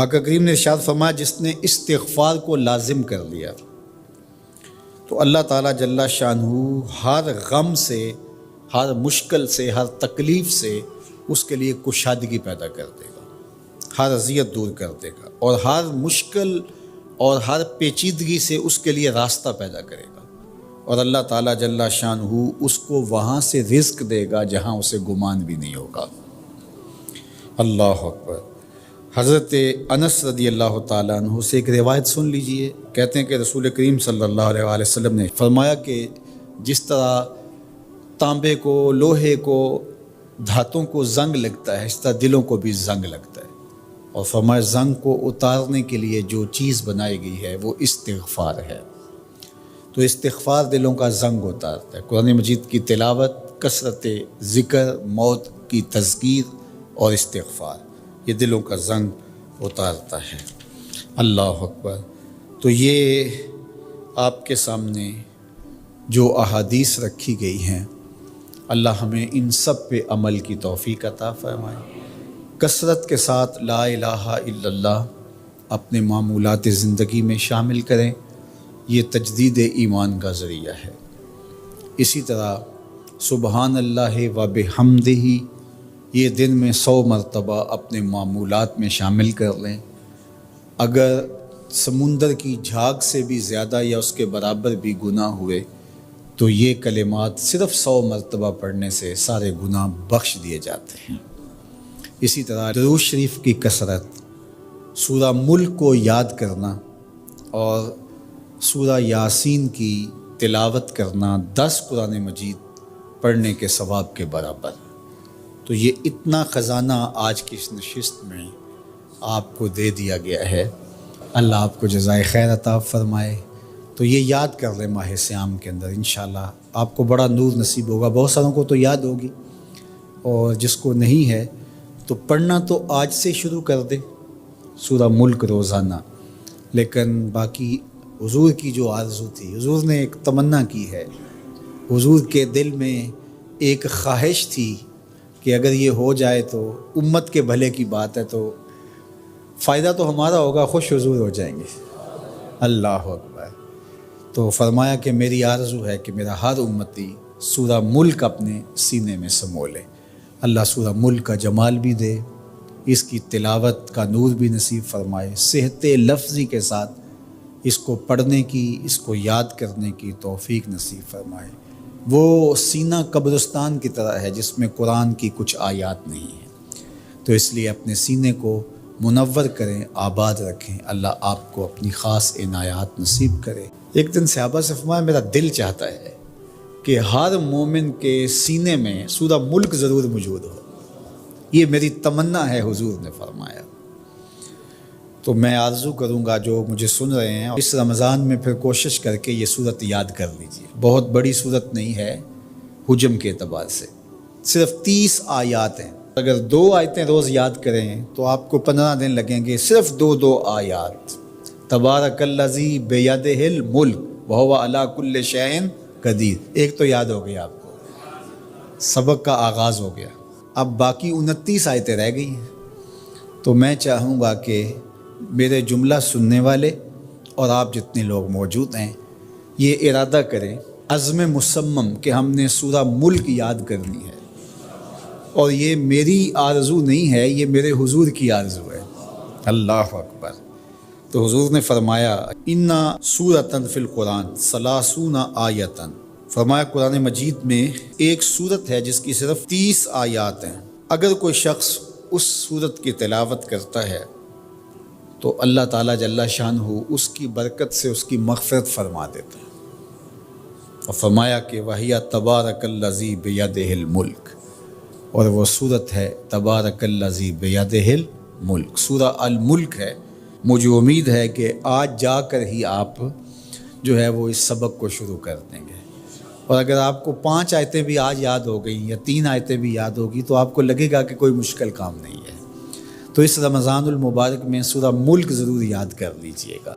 آقا کریم نے ارشاد فرمایا جس نے استغفار کو لازم کر لیا تو اللہ تعالیٰ جل شانہ ہر غم سے، ہر مشکل سے، ہر تکلیف سے اس کے لیے کشادگی پیدا کر دے گا، ہر اذیت دور کر دے گا، اور ہر مشکل اور ہر پیچیدگی سے اس کے لیے راستہ پیدا کرے گا، اور اللہ تعالیٰ جل شانہ اس کو وہاں سے رزق دے گا جہاں اسے گمان بھی نہیں ہوگا۔ اللہ اکبر۔ حضرت انس رضی اللہ تعالیٰ عنہ سے ایک روایت سن لیجئے۔ کہتے ہیں کہ رسول کریم صلی اللہ علیہ وسلم نے فرمایا کہ جس طرح تانبے کو، لوہے کو، دھاتوں کو زنگ لگتا ہے، اس طرح دلوں کو بھی زنگ لگتا ہے، اور فرمایا زنگ کو اتارنے کے لیے جو چیز بنائی گئی ہے وہ استغفار ہے۔ تو استغفار دلوں کا زنگ اتارتا ہے۔ قرآن مجید کی تلاوت، کثرت ذکر، موت کی تذکیر اور استغفار یہ دلوں کا زنگ اتارتا ہے۔ اللہ اکبر۔ تو یہ آپ کے سامنے جو احادیث رکھی گئی ہیں، اللہ ہمیں ان سب پہ عمل کی توفیق عطا فرمائے۔ کثرت کے ساتھ لا الہ الا اللہ اپنے معمولات زندگی میں شامل کریں، یہ تجدید ایمان کا ذریعہ ہے۔ اسی طرح سبحان اللہ و بحمدہ یہ دن میں 100 مرتبہ اپنے معمولات میں شامل کر لیں۔ اگر سمندر کی جھاگ سے بھی زیادہ یا اس کے برابر بھی گناہ ہوئے تو یہ کلمات صرف 100 مرتبہ پڑھنے سے سارے گناہ بخش دیے جاتے ہیں۔ اسی طرح درود شریف کی کثرت، سورہ ملک کو یاد کرنا اور سورہ یاسین کی تلاوت کرنا 10 قرآن مجید پڑھنے کے ثواب کے برابر۔ تو یہ اتنا خزانہ آج کی اس نشست میں آپ کو دے دیا گیا ہے۔ اللہ آپ کو جزائے خیر عطا فرمائے۔ تو یہ یاد کر لیں ماہ صیام کے اندر، انشاءاللہ آپ کو بڑا نور نصیب ہوگا۔ بہت ساروں کو تو یاد ہوگی، اور جس کو نہیں ہے تو پڑھنا تو آج سے شروع کر دے سورہ ملک روزانہ۔ لیکن باقی حضور کی جو آرزو تھی، حضور نے ایک تمنا کی ہے، حضور کے دل میں ایک خواہش تھی کہ اگر یہ ہو جائے تو امت کے بھلے کی بات ہے، تو فائدہ تو ہمارا ہوگا، خوش حضور ہو جائیں گے۔ اللہ اکبر۔ تو فرمایا کہ میری آرزو ہے کہ میرا ہر امتی سورہ ملک اپنے سینے میں سمو لے۔ اللہ سورہ ملک کا جمال بھی دے، اس کی تلاوت کا نور بھی نصیب فرمائے، صحت لفظی کے ساتھ اس کو پڑھنے کی، اس کو یاد کرنے کی توفیق نصیب فرمائے۔ وہ سینہ قبرستان کی طرح ہے جس میں قرآن کی کچھ آیات نہیں ہیں، تو اس لیے اپنے سینے کو منور کریں، آباد رکھیں۔ اللہ آپ کو اپنی خاص عنایات نصیب کرے۔ ایک دن صحابہ سے فرمایا میرا دل چاہتا ہے کہ ہر مومن کے سینے میں سورہ ملک ضرور موجود ہو، یہ میری تمنا ہے، حضور نے فرمایا۔ تو میں آرزو کروں گا جو مجھے سن رہے ہیں، اس رمضان میں پھر کوشش کر کے یہ صورت یاد کر لیجیے۔ بہت بڑی صورت نہیں ہے حجم کے اعتبار سے، صرف 30 آیات ہیں۔ اگر 2 آیتیں روز یاد کریں تو آپ کو 15 دن لگیں گے، صرف 2 آیات۔ تبارک الذی بیدہ الملک وہو علی کل شیء قدیر، ایک تو یاد ہو گیا آپ کو، سبق کا آغاز ہو گیا۔ اب باقی 29 آیتیں رہ گئی ہیں۔ تو میں چاہوں گا کہ میرے جملہ سننے والے اور آپ جتنے لوگ موجود ہیں یہ ارادہ کریں، عزم مصمم کہ ہم نے سورہ ملک یاد کرنی ہے، اور یہ میری آرزو نہیں ہے، یہ میرے حضور کی آرزو ہے۔ اللہ اکبر۔ تو حضور نے فرمایا اِنَّ سورۃ فی القرآن 30 آیۃ، فرمایا قرآن مجید میں ایک سورت ہے جس کی صرف 30 آیات ہیں۔ اگر کوئی شخص اس سورت کی تلاوت کرتا ہے تو اللہ تعالیٰ جل شانہ اس کی برکت سے اس کی مغفرت فرما دیتا ہے، اور فرمایا کہ وَهِيَ تَبَارَكَ الَّذِي بِيَدِهِ الْمُلْكُ، اور وہ صورت ہے تبارک الذی بیدہ الملک، سورہ الملک ہے۔ مجھے امید ہے کہ آج جا کر ہی آپ جو ہے وہ اس سبق کو شروع کر دیں گے، اور اگر آپ کو 5 آیتیں بھی آج یاد ہو گئیں یا 3 آیتیں بھی یاد ہوگی تو آپ کو لگے گا کہ کوئی مشکل کام نہیں ہے۔ تو اس رمضان المبارک میں سورہ ملک ضرور یاد کر لیجئے گا۔